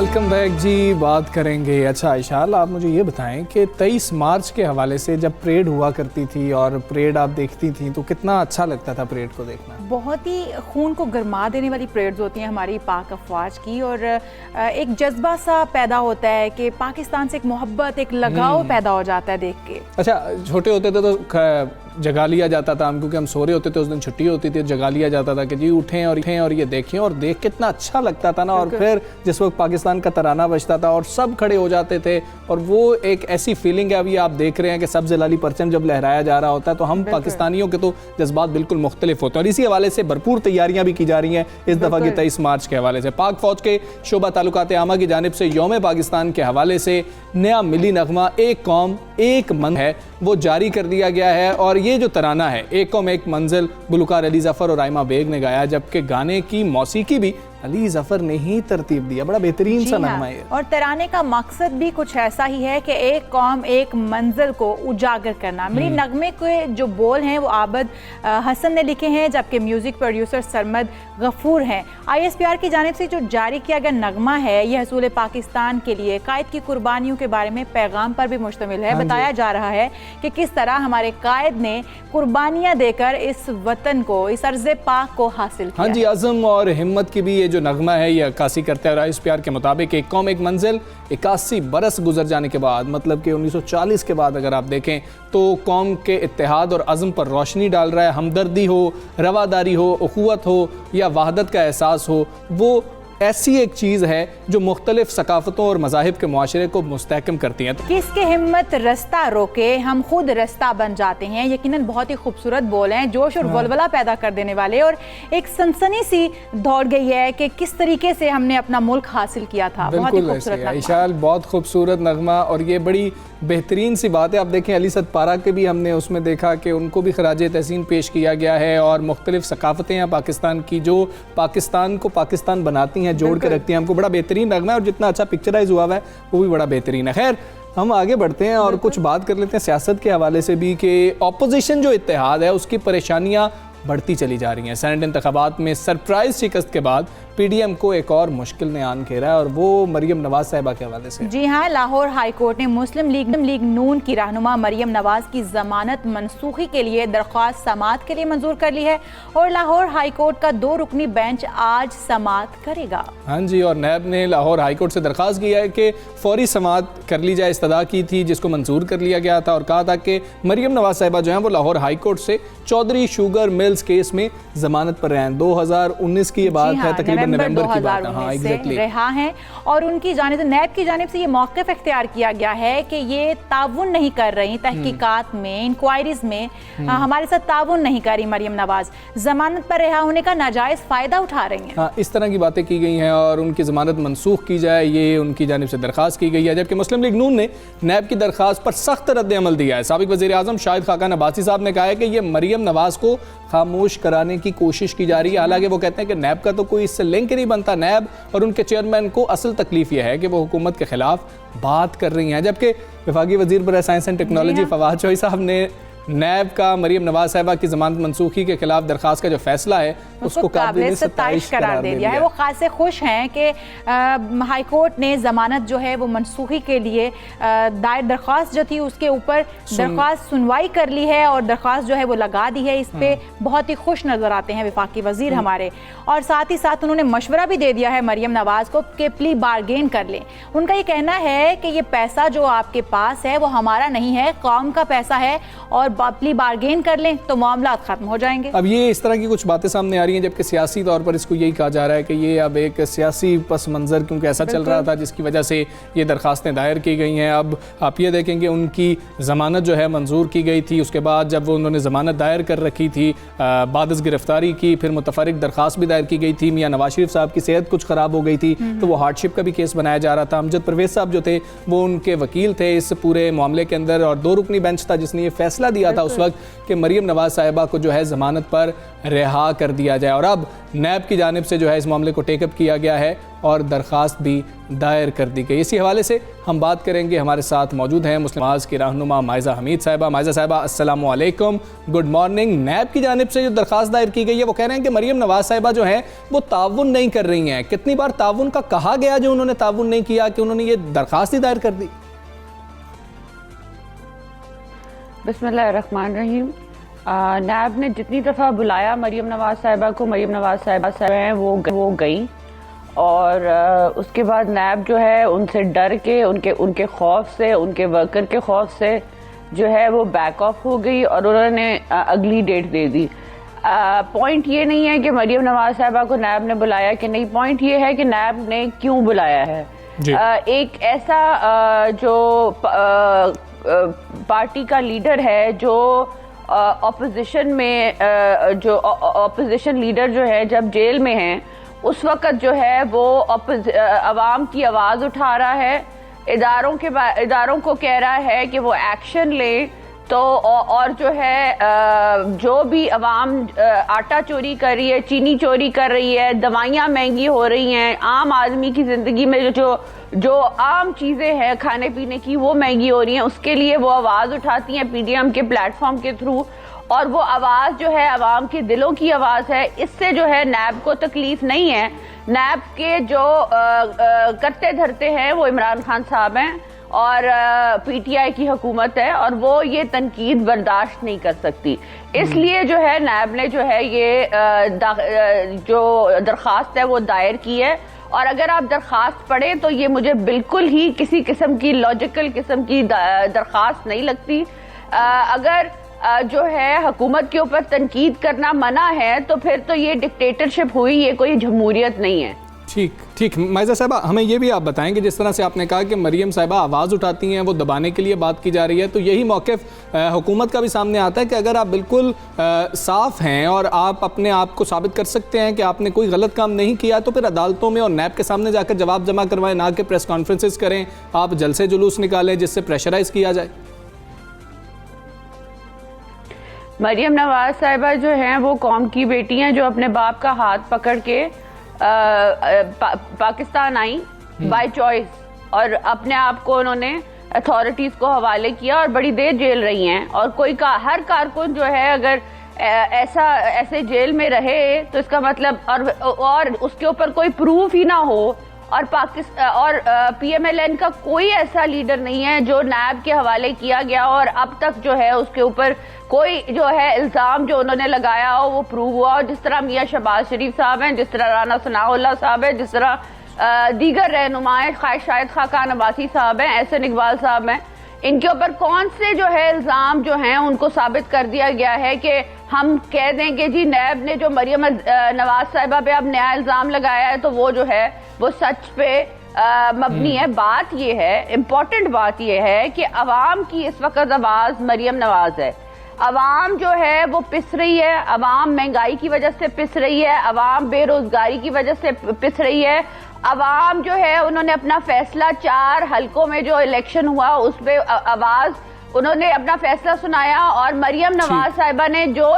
Welcome back जी। बात करेंगे, अच्छा इशाल आप मुझे ये बताएं कि 23 मार्च के हवाले से जब परेड हुआ करती थी और परेड आप देखती थी तो कितना अच्छा लगता था परेड को देखना। बहुत ही खून को गरमा देने वाली परेड्स होती हैं हमारी पाक अफवाज की, और एक जज्बा सा पैदा होता है कि पाकिस्तान से एक मोहब्बत, एक लगाव पैदा हो जाता है देख के। अच्छा, छोटे होते थे तो जगा लिया जाता था हम, क्योंकि हम सो रहे होते थे, उस दिन छुट्टी होती थी, जगा लिया जाता था कि जी उठें और ये देखें, और देख कितना अच्छा लगता था ना। और फिर जिस वक्त पाकिस्तान का तराना बजता था और सब खड़े हो जाते थे, और वो एक ऐसी फीलिंग है, अभी आप देख रहे हैं कि सब्ज़ लाली परचम जब लहराया जा रहा होता है तो हम पाकिस्तानियों के तो जज्बात बिल्कुल मुख्तलिफ होते हैं। और इसी हवाले से भरपूर तैयारियां भी की जा रही हैं इस दफ़ा की 23 मार्च के हवाले से। पाक फौज के शोबा ताल्लुकात आमा की जानिब से यौम पाकिस्तान के हवाले से नया मिली नगमा एक कौम एक मन है वो जारी कर दिया गया है। और ये जो तराना है एक कौम एक मंजिल, गुलकार अली ज़फ़र और आयमा बेग ने गाया, जबकि गाने की मौसीकी भी अली ज़फ़र ने ही तरतीब दिया। बड़ा बेहतरीन सा नगमा है। और तराने का मकसद भी कुछ ऐसा ही है कि एक कौम एक मंजिल को उजागर करना। मेरी नगमे के जो बोल हैं वो आबद हसन ने लिखे हैं, जबकि म्यूज़िक प्रोड्यूसर सरमद गफूर हैं। ISPR की जानिब से जो जारी किया गया नगमा है यह हसूल पाकिस्तान के लिए कायद की कुर्बानियों के बारे में पैगाम पर भी मुश्तमिल है। बताया जा रहा है कि किस तरह हमारे कायद ने कुर्बानियाँ देकर इस वतन को, इस अर्ज़ पाक को हासिल किया। हाँ जी, अज़म और हिम्मत की भी ये जो नगमा है ये अक्कासी करता है। और ISPR के मुताबिक एक कौम एक मंजिल 81 बरस गुजर जाने के बाद, मतलब कि 1940 के बाद अगर आप देखें तो कौम के इत्तेहाद और अज़म पर रोशनी डाल रहा है। हमदर्दी हो, रवादारी हो, उखुवत हो या वहदत का एहसास हो, वो ऐसी एक चीज़ है जो मुख्तलिफ सकाफ़तों और मज़ाहिब के मुआशरे को मुस्तहकम करती हैं। किसके हिम्मत रास्ता रोके हम खुद रास्ता बन जाते हैं, यकीनन बहुत ही खूबसूरत बोल हैं, जोश और वलवला पैदा कर देने वाले। और एक सनसनी सी दौड़ गई है कि किस तरीके से हमने अपना मुल्क हासिल किया था। बहुत ही खूबसूरत इशाल, बहुत खूबसूरत नगमा। और ये बड़ी बेहतरीन सी बात है। आप देखें अली सदपारा के भी हमने उसमें देखा कि उनको भी खराज तहसीन पेश किया गया है, और मुख्तलिफ सकाफ़तें हैं पाकिस्तान की जो पाकिस्तान को पाकिस्तान बनाती हैं, जोड़ के रखती हैं। हमको बड़ा बेहतरीन नगमा है, और जितना अच्छा पिक्चराइज हुआ है वो भी बड़ा बेहतरीन है। खैर, हम आगे बढ़ते हैं और कुछ बात कर लेते हैं सियासत के हवाले से भी कि अपोजिशन जो इत्तेहाद है उसकी परेशानियाँ बढ़ती चली जा रही हैं। सेनेट इंतखाबात में सरप्राइज शिकस्त के बाद PDM को एक और मुश्किल ने आन घेरा है, और वो मरियम नवाज साहिबा के हवाले से। जी हाँ, लाहौर हाई कोर्ट ने मुस्लिम लीग नून की रहनुमा मरियम नवाज की जमानत मनसूखी के लिए दरख्वास्त समाअत के लिए मंजूर कर ली है, और लाहौर हाई कोर्ट का 2 रुकनी बेंच आज समाअत करेगा। हाँ जी, और नैब ने लाहौर हाई कोर्ट से दरख्वास्त की है कि फौरी समाअत कर ली जाए। इस्तदा की थी जिसको मंजूर कर लिया गया था, और कहा था कि मरियम नवाज साहिबा जो है वो लाहौर हाई कोर्ट से चौधरी शुगर मिल्स केस में जमानत पर रहें। 2019 की ये बात है, तकरीबन नवंबर की बात है। हाँ, एग्जैक्टली रहा है। और उनकी जानिब से, नैब की जानिब से ये मौक़िफ़ इख्तियार किया गया है कि ये ताउन नहीं कर रही तहकीकात में, इंक्वायरीज में हमारे साथ ताउन नहीं कर रही मरियम नवाज, जमानत पर रिहा होने का नाजायज़ फ़ायदा उठा रही हैं। हाँ, इस तरह की बातें की गई हैं, और उनकी ज़मानत मनसूख की जाए ये उनकी जानिब से दरख्वास्त की गई है। जबकि मुस्लिम लीग नून ने नैब की दरख्वास्त पर सख्त रद्द अमल दिया है। साबिक़ वज़ीर आज़म शाहिद खाकान अब्बासी साहब ने कहा है कि ये मरियम नवाज को खामोश कराने की कोशिश की जा रही है। हालांकि वो कहते हैं कि नैब का तो कोई इससे लिंक नहीं बनता। नैब और उनके चेयरमैन को असल तकलीफ यह है कि वो हुकूमत के खिलाफ बात कर रही हैं। जबकि वफाकी वज़ीर बराए science and technology Fawad Chaudhry साहब ने नैब का मरियम नवाज साहिबा की जमानत मनसूखी के खिलाफ दरखास्त का जो फैसला है उसको काबिल सताइश करार दे दिया है। वो खासे खुश हैं कि हाई कोर्ट ने जमानत जो है वो मनसूखी के लिए दायर दरख्वास्त जो थी उसके ऊपर दरख्वास्त सुनवाई कर ली है, और दरख्वास्त जो है वो लगा दी है। इस पे बहुत ही खुश नजर आते हैं वफाकी वजीर हमारे। और साथ ही साथ उन्होंने मशवरा भी दे दिया है मरियम नवाज को कि प्ली बारगेन कर लें। उनका ये कहना है कि ये पैसा जो आपके पास है वो हमारा नहीं है, कौम का पैसा है, और प्ली बारगेन कर लें तो मामला खत्म हो जाएंगे। अब ये इस तरह की कुछ बातें सामने आ रही हैं, जबकि सियासी तौर पर इसको यही कहा जा रहा है कि ये अब एक सियासी पस मंज़र क्योंकि ऐसा चल रहा था जिसकी वजह से ये दरखास्तें दायर की गई हैं। अब आप ये देखेंगे उनकी ज़मानत जो है मंजूर की गई थी, उसके बाद जब वो उन्होंने ज़मानत दायर कर रखी थी बादस गिरफ्तारी की, फिर मुतफरिक दरखास्त भी दायर की गई थी। मियां नवाज शरीफ साहब की सेहत कुछ ख़राब हो गई थी तो वो हार्डशिप का भी केस बनाया जा रहा था। अमजद परवेज़ साहब जो थे वो उनके वकील थे इस पूरे मामले के अंदर, और 2 रुकनी बेंच था जिसने ये फैसला दिया किया था उस वक्त कि मरीम नवाज साहिबा को जो है ज़मानत पर रिहा कर दिया जाए, और अब नैब की जानिब से जो है इस मामले को टेकअप किया गया है और दरख्वास्त भी दायर कर दी गई। इसी हवाले से हम बात करेंगे। हमारे साथ मौजूद हैं मुस्लिम समाज की रहनुमा माइज़ा हमीद साहिबा। माइज़ा साहिबा अस्सलाम वालेकुम, गुड मॉर्निंग। नैब की जानिब से जो दरख्वास्त दायर की गई है वो कह रहे हैं कि मरीम नवाज साहिबा जो है वो ताउन नहीं कर रही हैं। कितनी बार ताउन का कहा गया जो उन्होंने ताउन नहीं किया कि उन्होंने ये दरख्वास्त ही दायर कर दी? बिस्मिल्लाहिर्रहमानिर्रहीम। नैब ने जितनी दफ़ा बुलाया मरीम नवाज साहिबा को, मरीम नवाज साहिबा हैं वो गई, और उसके बाद नैब जो है उनसे डर के, उनके खौफ से, उनके वर्कर के खौफ से जो है वो बैक ऑफ हो गई और उन्होंने अगली डेट दे दी। पॉइंट ये नहीं है कि मरीम नवाज साहिबा को नैब ने बुलाया कि नहीं, पॉइंट ये है कि नैब ने क्यों बुलाया है। एक ऐसा जो पार्टी का लीडर है, जो ऑपोजिशन में जो ऑपोजिशन लीडर जो है जब जेल में है उस वक़्त जो है वो अवाम की आवाज़ उठा रहा है, इदारों को कह रहा है कि वो एक्शन ले, तो और जो है जो भी अवाम आटा चोरी कर रही है, चीनी चोरी कर रही है, दवाइयाँ महंगी हो रही हैं, आम आदमी की ज़िंदगी में जो आम चीज़ें हैं खाने पीने की वो महंगी हो रही हैं, उसके लिए वो आवाज़ उठाती हैं PDM के प्लेटफॉर्म के थ्रू, और वो आवाज़ जो है अवाम के दिलों की आवाज़ है। इससे जो है नैब को तकलीफ नहीं है। नैब के जो करते धरते हैं वो इमरान खान साहब हैं और PTI की हुकूमत है, और वो ये तनकीद बर्दाश्त नहीं कर सकती। इसलिए जो है नैब ने जो है ये जो दरख्वास्त है वो दायर की है, और अगर आप दरख्वास्त पढ़ें तो ये मुझे बिल्कुल ही किसी किस्म की लॉजिकल किस्म की दरख्वास्त नहीं लगती। अगर जो है हुकूमत के ऊपर तनकीद करना मना है तो फिर तो ये डिक्टेटरशिप हुई, ये कोई जमहूरियत नहीं है। ठीक माइज़ा साहिबा, हमें ये भी आप बताएं कि जिस तरह से आपने कहा कि मरीम साहिबा आवाज़ उठाती हैं, वो दबाने के लिए बात की जा रही है, तो यही मौक़िफ़ हुकूमत का भी सामने आता है कि अगर आप बिल्कुल साफ़ हैं और आप अपने आप को साबित कर सकते हैं कि आपने कोई गलत काम नहीं किया, तो फिर अदालतों में और नैब के सामने जाकर जवाब जमा करवाएं, ना कि प्रेस कॉन्फ्रेंसेस करें, आप जलसे जुलूस निकालें जिससे प्रेशराइज़ किया जाए। मरीम नवाज साहिबा जो हैं वो कौम की बेटी हैं जो अपने बाप का हाथ पकड़ के पाकिस्तान आई बाय चॉइस, और अपने आप को उन्होंने अथॉरिटीज़ को हवाले किया और बड़ी देर जेल रही हैं। और हर कारकुन जो है अगर ऐसे जेल में रहे तो इसका मतलब और उसके ऊपर कोई प्रूफ ही ना हो, और PMLN का कोई ऐसा लीडर नहीं है जो नैब के हवाले किया गया और अब तक जो है उसके ऊपर कोई जो है इल्ज़ाम जो उन्होंने लगाया हो वो प्रूव हुआ हो। जिस तरह मियाँ शहबाज शरीफ साहब हैं, जिस तरह राना सनाउल्लाह साहब हैं, जिस तरह दीगर रहनुमाएं शायद खाकान अब्बासी साहब हैं, एहसन इकबाल साहब हैं, इनके ऊपर कौन से जो है इल्ज़ाम जो हैं उनको साबित कर दिया गया है कि हम कह दें कि जी नैब ने जो मरीम नवाज साहिबा पे अब नया इल्ज़ाम लगाया है तो वो जो है वो सच पे मबनी है। बात ये है, इम्पॉर्टेंट बात ये है कि अवाम की इस वक्त आवाज़ मरीम नवाज है। अवाम जो है वो पिस रही है, अवाम महंगाई की वजह से पिस रही है, अवाम बेरोजगारी की वजह से पिस रही है, अवाम जो है उन्होंने अपना फैसला 4 हलकों में जो इलेक्शन हुआ उस पर आवाज़ उन्होंने अपना फैसला सुनाया, और मरीम नवाज साहिबा ने जो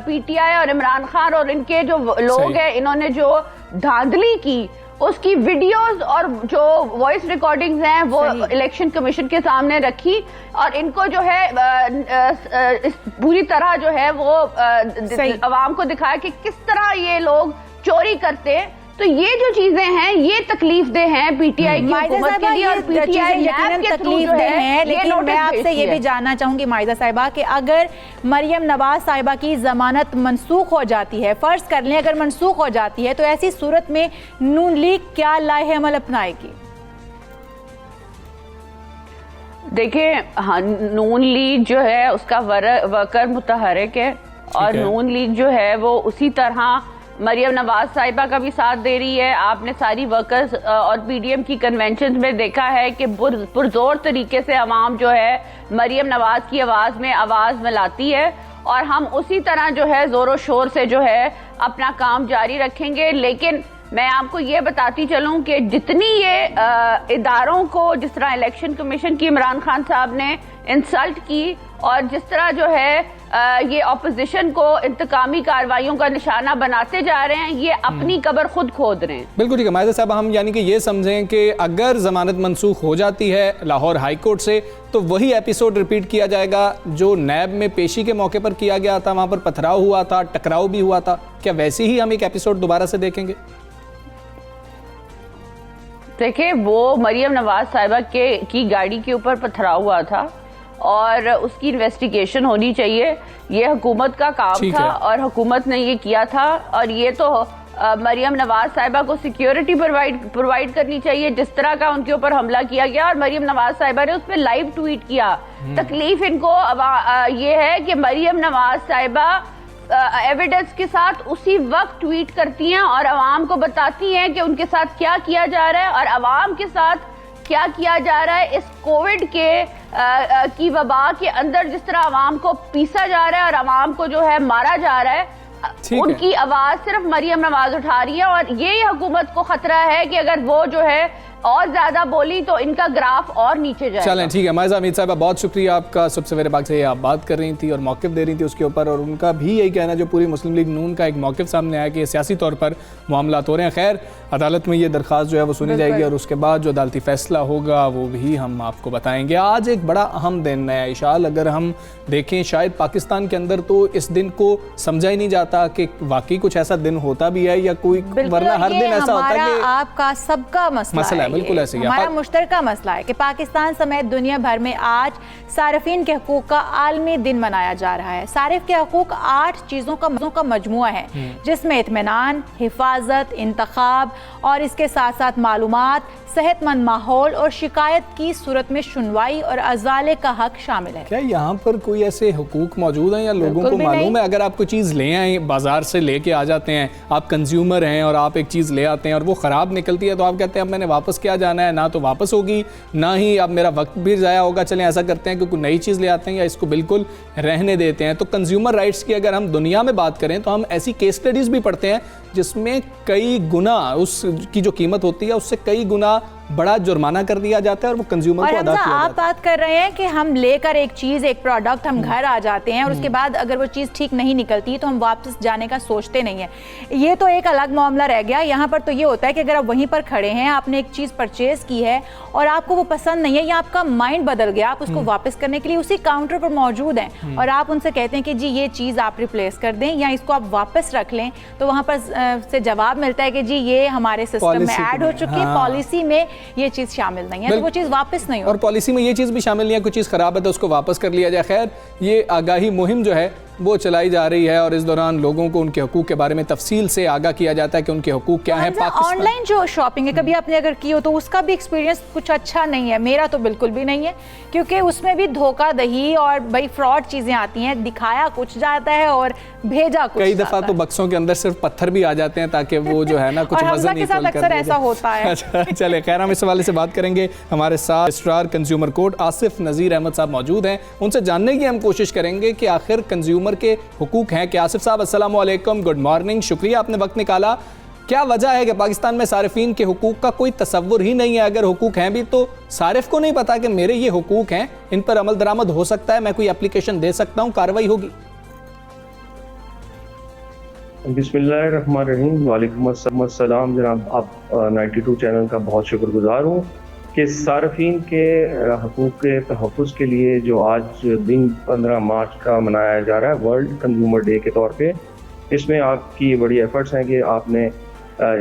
PTI और इमरान खान और इनके जो लोग हैं इन्होंने जो धांधली की उसकी वीडियोस और जो वॉइस रिकॉर्डिंग्स हैं वो इलेक्शन कमीशन के सामने रखी, और इनको जो है पूरी तरह जो है वो अवाम को दिखाया कि किस तरह ये लोग चोरी करते हैं। तो ये जो चीजें हैं ये तकलीफ दे हैं PTI की हुकूमत के लिए, और PTI नैब के थ्रू जो है। लेकिन मैं आपसे ये भी जानना चाहूंगी माइज़ा साहिबा कि अगर मरीम नवाज साहिबा की जमानत मनसूख हो जाती है, फर्ज कर लें अगर मनसूख हो जाती है, तो ऐसी सूरत में नून लीग क्या लाहे अमल अपनाएगी? देखिए, हाँ, नून लीग जो है उसका वर्कर मुतहरिक है, और नून लीग जो है वो उसी तरह मरीम नवाज साहिबा का भी साथ दे रही है। आपने सारी वर्कर्स और PDM की कन्वेंशन में देखा है कि पुरजोर तरीके से अवाम जो है मरीम नवाज की आवाज़ में आवाज़ मिलाती है, और हम उसी तरह जो है ज़ोरों शोर से जो है अपना काम जारी रखेंगे। लेकिन मैं आपको ये बताती चलूं कि जितनी ये इदारों को, जिस तरह इलेक्शन कमीशन की इमरान खान साहब ने इंसल्ट की और जिस तरह जो है ये ऑपोजिशन को इंतकामी कार्रवाइयों का निशाना बनाते जा रहे हैं, ये अपनी कब्र खुद खोद रहे हैं। बिल्कुल ठीक है माहिदा साहब, हम यानी कि ये समझें कि अगर जमानत मनसूख हो जाती है लाहौर हाई कोर्ट से तो वही एपिसोड रिपीट किया जाएगा जो नैब में पेशी के मौके पर किया गया था, वहां पर पथराव हुआ था, टकराव भी हुआ था, क्या वैसे ही हम एक एपिसोड दोबारा से देखेंगे? देखिए, वो मरियम नवाज साहिबा की गाड़ी के ऊपर पथराव हुआ था और उसकी इन्वेस्टिगेशन होनी चाहिए। ये हुकूमत का काम था और हुकूमत ने ये किया था और ये तो मरियम नवाज साहिबा को सिक्योरिटी प्रोवाइड करनी चाहिए जिस तरह का उनके ऊपर हमला किया गया। और मरियम नवाज साहिबा ने उस पर लाइव ट्वीट किया। तकलीफ इनको ये है कि मरियम नवाज साहिबा एविडेंस के साथ उसी वक्त ट्वीट करती हैं और अवाम को बताती हैं कि उनके साथ क्या किया जा रहा है और अवाम के साथ क्या किया जा रहा है। इस कोविड की वबा के अंदर जिस तरह अवाम को पीसा जा रहा है और अवाम को जो है मारा जा रहा है, उनकी आवाज सिर्फ मरियम नवाज उठा रही है और ये हुकूमत को खतरा है कि अगर वो जो है और ज्यादा बोली तो इनका ग्राफ और नीचे जाएगा। चलें ठीक है माहिदा हमीद साहब, बहुत शुक्रिया आपका। सुबह सवेरे बाग से आप बात कर रही थी और मौक़िफ़ दे रही थी उसके ऊपर, और उनका भी यही कहना, जो पूरी मुस्लिम लीग नून का एक मौक़िफ़ सामने आया कि सियासी तौर पर मामलात हो रहे हैं। खैर, अदालत में ये दरख्वास्त जो है वो सुनी जाएगी और उसके बाद जो अदालती फ़ैसला होगा वो भी हम आपको बताएंगे। आज एक बड़ा अहम दिन है इशाल, अगर हम देखें शायद पाकिस्तान के अंदर तो इस दिन को समझा ही नहीं जाता कि वाकई कुछ ऐसा दिन होता भी है या कोई, वरना हर दिन ऐसा होता है कि आपका सबका मसला है। बिल्कुल ऐसे ही हमारा मुश्तरका मसला है कि पाकिस्तान समेत दुनिया भर में आज सारिफीन के हकूक का आलमी दिन मनाया जा रहा है। सारिफ के हकूक 8 चीज़ों का मजमुआ है जिसमें इत्मीनान, हिफाजत, इंतखाब और इसके साथ साथ मालूमात, सेहतमंद माहौल और शिकायत की सूरत में सुनवाई और अजाले का हक शामिल है। क्या यहाँ पर कोई ऐसे हुकूक मौजूद हैं या लोगों को मालूम है अगर आप कोई चीज़ ले आए, बाजार से लेके आ जाते हैं, आप कंज्यूमर हैं और आप एक चीज़ ले आते हैं और वो ख़राब निकलती है तो आप कहते हैं अब मैंने वापस क्या जाना है, ना तो वापस होगी ना ही अब मेरा वक्त भी ज़ाया होगा, चलें ऐसा करते हैं कि कोई नई चीज़ ले आते हैं या इसको बिल्कुल रहने देते हैं। तो कंज्यूमर राइट्स की अगर हम दुनिया में बात करें तो हम ऐसी केस स्टडीज़ भी पढ़ते हैं जिसमें कई गुना उसकी जो कीमत होती है उससे कई गुना बड़ा जुर्माना कर दिया जाता है और वो कंज्यूमर को अदा किया जाता है। आप बात कर रहे हैं कि हम लेकर एक चीज़, एक प्रोडक्ट हम घर आ जाते हैं और उसके बाद अगर वो चीज़ ठीक नहीं निकलती तो हम वापस जाने का सोचते नहीं है। ये तो एक अलग मामला रह गया। यहाँ पर तो ये होता है कि अगर आप वहीं पर खड़े हैं, आपने एक चीज़ परचेज की है और आपको वो पसंद नहीं है या आपका माइंड बदल गया, आप उसको वापस करने के लिए उसी काउंटर पर मौजूद हैं और आप उनसे कहते हैं कि जी ये चीज़ आप रिप्लेस कर दें या इसको आप वापस रख लें, तो वहाँ पर से जवाब मिलता है कि जी ये हमारे सिस्टम में ऐड हो चुकी है, पॉलिसी में ये चीज़ शामिल नहीं है, तो वो चीज़ वापस नहीं हो। और पॉलिसी में ये चीज़ भी शामिल नहीं है, कुछ चीज़ खराब है तो उसको वापस कर लिया जाए। खैर, ये आगाही मुहिम जो है वो चलाई जा रही है और इस दौरान लोगों को उनके हकूक़ के बारे में तफसील से आगाह किया जाता है कि उनके हकूक़ क्या हैं। ऑनलाइन जो शॉपिंग है कभी आपने अगर की हो तो उसका भी एक्सपीरियंस कुछ अच्छा नहीं है, मेरा तो बिल्कुल भी नहीं है, क्योंकि उसमें भी धोखाधड़ी और भाई फ्रॉड चीज़ें आती हैं, दिखाया कुछ जाता है और भेजा कुछ। कई दफ़ा तो बक्सों के अंदर सिर्फ पत्थर भी आ जाते हैं ताकि वो जो है ना कुछ वज़न के साथ अक्सर ऐसा होता है। अच्छा चले, खैर हम इस हवाले से बात करेंगे। हमारे साथ रजिस्ट्रार कंज्यूमर कोर्ट आसिफ नज़ीर अहमद साहब मौजूद हैं, उनसे जानने की हम कोशिश करेंगे कि आखिर कंज्यूमर के हुकूक हैं कि। आसिफ साहब अस्सलाम वालेकुम, गुड मॉर्निंग, शुक्रिया आपने वक्त निकाला। क्या वजह है कि पाकिस्तान में सारिफीन के हुकूक का कोई तसव्वुर ही नहीं है? अगर हुकूक हैं भी तो सारिफ को नहीं पता कि मेरे ये हुकूक हैं, इन पर अमल दरामद हो सकता है, मैं कोई एप्लीकेशन दे सकता हूँ, कार्रवाई होगी? बिस्मिल्लाहिर्रहमानिर्रहीम, वालेकुम अस्सलाम जनाब। आप 92 चैनल का बहुत शुक्रगुजार हूँ कि सारिफीन के हकूक़ के तहफ़्फ़ुज़ के लिए जो आज दिन 15 मार्च का मनाया जा रहा है वर्ल्ड कंज्यूमर डे के तौर पे, इसमें आपकी बड़ी एफर्ट्स हैं कि आपने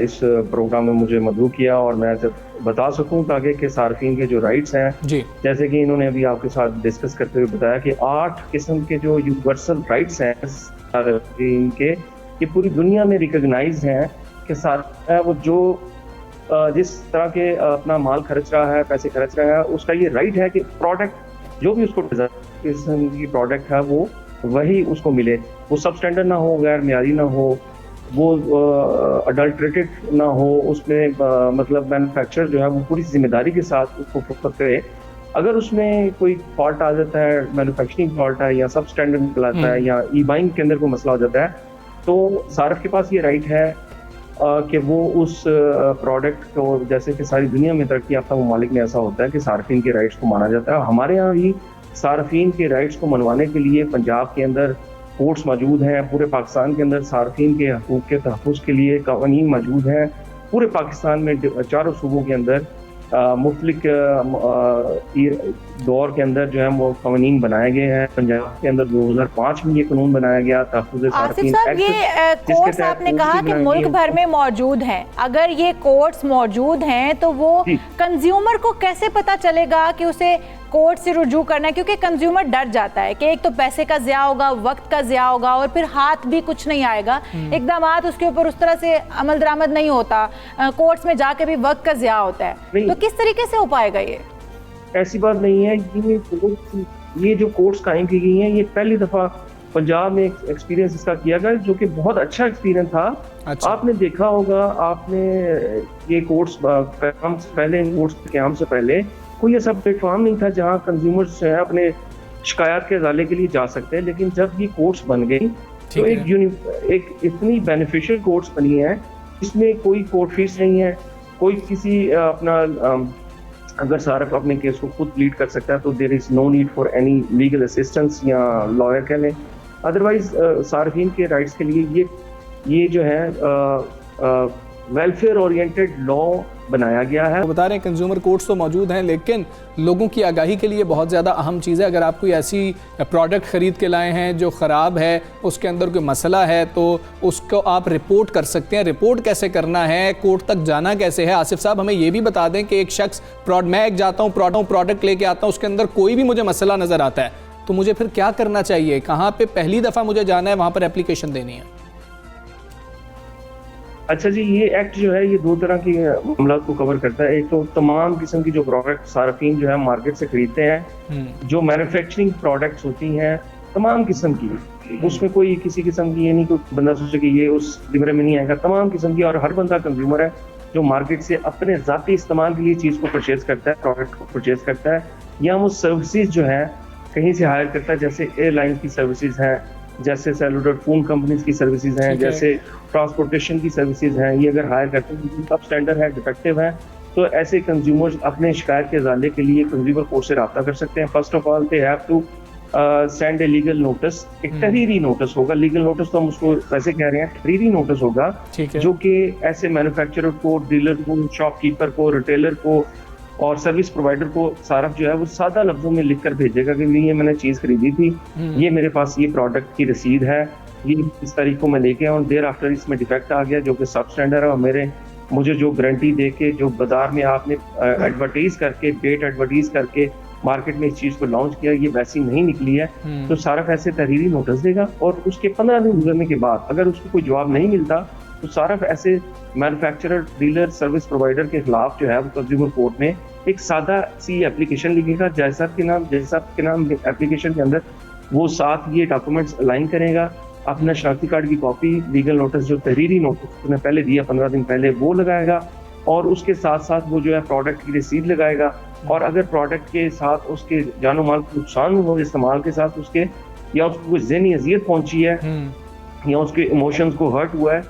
इस प्रोग्राम में मुझे मदऊ किया और मैं जब बता सकूं ताकि कि सारिफीन के जो राइट्स हैं जी, जैसे कि इन्होंने अभी आपके साथ डिस्कस करते हुए बताया कि 8 किस्म के जो यूनिवर्सल राइट्स हैं सारिफीन के, ये पूरी दुनिया में रिकॉग्नाइज हैं कि सारा वो जो जिस तरह के अपना माल खर्च रहा है, पैसे खर्च रहा है, उसका ये राइट है कि प्रोडक्ट जो भी उसको किस्म की प्रोडक्ट है वो वही उसको मिले, वो सब स्टैंडर्ड ना हो, गैर मियारी ना हो, वो अडल्ट्रेटेड ना हो, उसमें मतलब मैन्युफैक्चरर जो है वो पूरी जिम्मेदारी के साथ उसको फरोख्त करे। अगर उसमें कोई फॉल्ट आ जाता है, मैन्युफैक्चरिंग फॉल्ट है या सब स्टैंडर्ड निकल आता है या ई बाइंग के अंदर कोई मसला हो जाता है, तो सारिफ के पास ये राइट है कि वो उस प्रोडक्ट को, जैसे कि सारी दुनिया में तरक्की याफ्ता ममालिक में ऐसा होता है कि सार्फिन के राइट्स को माना जाता है, हमारे यहाँ भी सार्फिन के राइट्स को मनवाने के लिए पंजाब के अंदर कोर्ट्स मौजूद हैं, पूरे पाकिस्तान के अंदर सार्फिन के हकूक़ के तहफ़्फ़ुज़ के लिए कानून मौजूद हैं। पूरे पाकिस्तान में चारों सूबों के अंदर मुख्तलिफ दौर के अंदर जो है वो कानून बनाए गए हैं। पंजाब के अंदर 2005 में ये कानून बनाया गया तहफ़्फ़ुज़ आसिफ साहब, ये कोर्ट्स आपने कहा कि मुल्क भर में मौजूद हैं, अगर ये कोर्ट्स मौजूद हैं तो वो कंज्यूमर को कैसे पता चलेगा कि उसे कोर्ट से रुजू करना है? क्योंकि कंज्यूमर डर जाता है कि एक तो पैसे का ज़िया होगा, वक्त का ज़िया होगा और फिर हाथ भी कुछ नहीं आएगा, इक़दामात उसके ऊपर उस तरह से अमल दरामद नहीं होता, कोर्ट्स में जाके भी वक्त का ज़िया होता है, तो किस तरीके से हो पाएगा ये? ऐसी बात नहीं है। ये जो कोर्ट्स कायम की गई हैं, ये पहली दफ़ा पंजाब में एक्सपीरियंस इसका किया गया, जो कि बहुत अच्छा एक्सपीरियंस था। अच्छा। आपने देखा होगा, आपने ये कोर्ट्स क़याम से पहले, इन कोर्ट्स के क़याम से पहले कोई ऐसा प्लेटफॉर्म नहीं था जहां कंज्यूमर्स जो है अपने शिकायत के अदाले के लिए जा सकते हैं। लेकिन जब ये कोर्ट्स बन गई तो एक इतनी बेनिफिशियल कोर्ट्स बनी है, इसमें कोई कोर्ट फीस नहीं है, कोई किसी अपना अगर सार्फ अपने केस को खुद प्लीड कर सकता है तो there is no need for any legal assistance या लॉयर कह लें। अदरवाइज सार्फिन के राइट्स के लिए ये जो है वेलफेयर ओरिएंटेड लॉ बनाया गया है। वो बता रहे हैं कंज्यूमर कोर्ट्स तो मौजूद हैं, लेकिन लोगों की आगाही के लिए बहुत ज़्यादा अहम चीज़ है। अगर आप कोई ऐसी प्रोडक्ट ख़रीद के लाए हैं जो ख़राब है, उसके अंदर कोई मसला है, तो उसको आप रिपोर्ट कर सकते हैं। रिपोर्ट कैसे करना है, कोर्ट तक जाना कैसे है? आसिफ साहब हमें ये भी बता दें कि एक शख्स मैं एक जाता हूँ प्रोडक्ट लेके आता हूँ, उसके अंदर कोई भी मुझे मसला नज़र आता है, तो मुझे फिर क्या करना चाहिए? कहाँ पर पहली दफ़ा मुझे जाना है, वहाँ पर एप्लीकेशन देनी है? अच्छा जी, ये एक्ट जो है ये दो तरह की मामला को कवर करता है। एक तो तमाम किस्म की जो प्रोडक्ट सार्फिन जो है मार्केट से खरीदते हैं, जो मैन्युफैक्चरिंग प्रोडक्ट्स होती हैं तमाम किस्म की, उसमें कोई किसी किस्म की ये नहीं कोई बंदा सोचे कि ये उस लिबरे में नहीं आएगा, तमाम किस्म की। और हर बंदा कंज्यूमर है जो मार्केट से अपने ज़ाती इस्तेमाल के लिए चीज़ को परचेज करता है, प्रोडक्ट को परचेज करता है, या वो सर्विसेज जो है कहीं से हायर करता है, जैसे एयरलाइन की सर्विसेज हैं, जैसे सेलुलर फोन कंपनीज की सर्विसेज हैं, जैसे ट्रांसपोर्टेशन की सर्विसेज हैं। ये अगर हायर करते हैं सब स्टैंडर्ड है, डिफेक्टिव है, तो ऐसे कंज्यूमर्स अपने शिकायत के इजाले के लिए कंज्यूमर कोर्ट से रब्ता कर सकते हैं। First of all they have to send a legal notice. एक तहरीरी नोटिस होगा, लीगल नोटिस तो हम उसको वैसे कह रहे हैं, तहरीरी नोटिस होगा जो कि ऐसे मैन्युफैक्चरर को, डीलर को, शॉपकीपर को, रिटेलर को और सर्विस प्रोवाइडर को सार्फ जो है वो सादा लफ्जों में लिखकर भेजेगा कि ये मैंने चीज़ खरीदी थी, ये मेरे पास ये प्रोडक्ट की रसीद है, ये इस तारीख को मैं लेके आऊँ, देर आफ्टर इसमें डिफेक्ट आ गया जो कि सब स्टैंडर्ड है, और मुझे जो गारंटी दे के जो बाजार में आपने एडवर्टाइज करके, पेड एडवर्टाइज करके मार्केट में इस चीज़ को लॉन्च किया, ये वैसी नहीं निकली है, तो सार्फ ऐसे तहरीरी नोटिस देगा। और उसके 15 दिन गुजरने के बाद अगर उसको कोई जवाब नहीं मिलता तो सार्फ ऐसे मैन्युफैक्चरर, डीलर, सर्विस प्रोवाइडर के खिलाफ जो है वो कंज्यूमर कोर्ट में एक सादा सी एप्लीकेशन लिखेगा, जैसा के नाम एप्लीकेशन के अंदर वो साथ ये डॉक्यूमेंट्स अलाइन करेगा, अपना शनाख्ती कार्ड की कॉपी, लीगल नोटिस जो तहरीरी नोटिस उसने पहले दिया 15 दिन पहले वो लगाएगा, और उसके साथ साथ वो जो है प्रोडक्ट की रसीद लगाएगा। और अगर प्रोडक्ट के साथ उसके जानो माल को नुकसान हुआ इस्तेमाल के साथ उसके, या उसको कोई ज़हनी अजियत पहुंची है, या उसके इमोशंस को हर्ट हुआ है,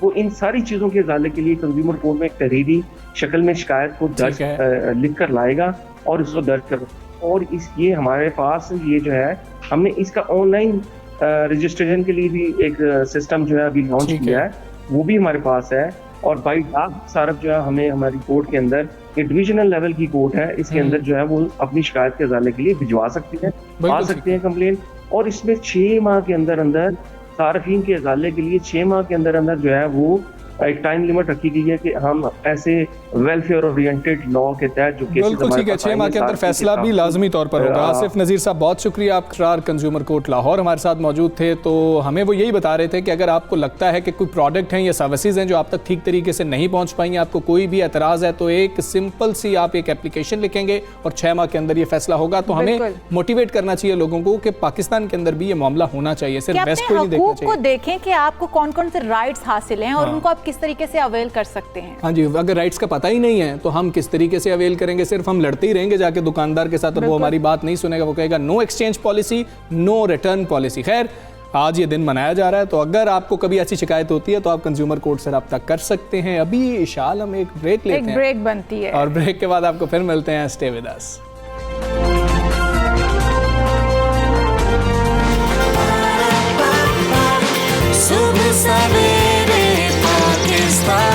वो इन सारी चीज़ों के इजाले के लिए कंज्यूमर कोर्ट में एक तहरीरी शक्ल में शिकायत को दर्ज लिख कर लाएगा और इसको दर्ज कर। और ये हमारे पास ये जो है हमने इसका ऑनलाइन रजिस्ट्रेशन के लिए भी एक सिस्टम जो है अभी लॉन्च किया है, वो भी हमारे पास है। और बाई डाक सार्फ जो है हमें हमारी कोर्ट के अंदर, ये डिविजनल लेवल की कोर्ट है, इसके अंदर जो है वो अपनी शिकायत के इजाले के लिए भिजवा सकती है, आ सकते हैं कंप्लेन। और इसमें 6 माह के अंदर सार्फिन के इजाले के लिए 6 माह के अंदर जो है वो एक टाइम लिमिट रखी गई है कि हम ऐसे वेलफेयर ओरिएंटेड लॉ के तहत जो केसेस बिल्कुल ठीक है 6 माह के अंदर फैसला भी लाजमी तौर पर होगा। आसिफ नज़ीर साहब बहुत शुक्रिया, आप करार कंज्यूमर कोर्ट लाहौर हमारे साथ मौजूद थे। तो हमें वो यही बता रहे थे कि अगर आपको लगता है कि कोई प्रोडक्ट हैं या सर्विसेज हैं जो आप तक ठीक तरीके से नहीं पहुँच पाई, आपको कोई भी एतराज़ है, तो एक सिंपल सी आप एक एप्लीकेशन लिखेंगे और 6 माह के अंदर ये फैसला होगा। तो हमें मोटिवेट करना चाहिए लोगों को कि पाकिस्तान के अंदर भी ये मामला होना चाहिए, सिर्फ वेस्ट को नहीं देखना चाहिए। देखें कि आपको कौन कौन से राइट्स हासिल हैं और उनको आप किस तरीके से अवेल कर सकते हैं। हाँ जी, अगर राइट्स का पता ही नहीं है तो हम किस तरीके से अवेल करेंगे? सिर्फ हम लड़ते ही रहेंगे जाके दुकानदार के साथ और वो हमारी बात नहीं सुनेगा, वो कहेगा no exchange policy, no return policy. खैर आज ये दिन मनाया जा रहा है। तो अगर आपको कभी ऐसी शिकायत होती है तो आप कंज्यूमर कोर्ट से रब्ता कर सकते हैं। अभी इशाल हम एक ब्रेक लेते हैं, एक ब्रेक बनती है और ब्रेक के बाद आपको फिर मिलते हैं। Stay with us. सुबह सवेरे पाकिस्तान।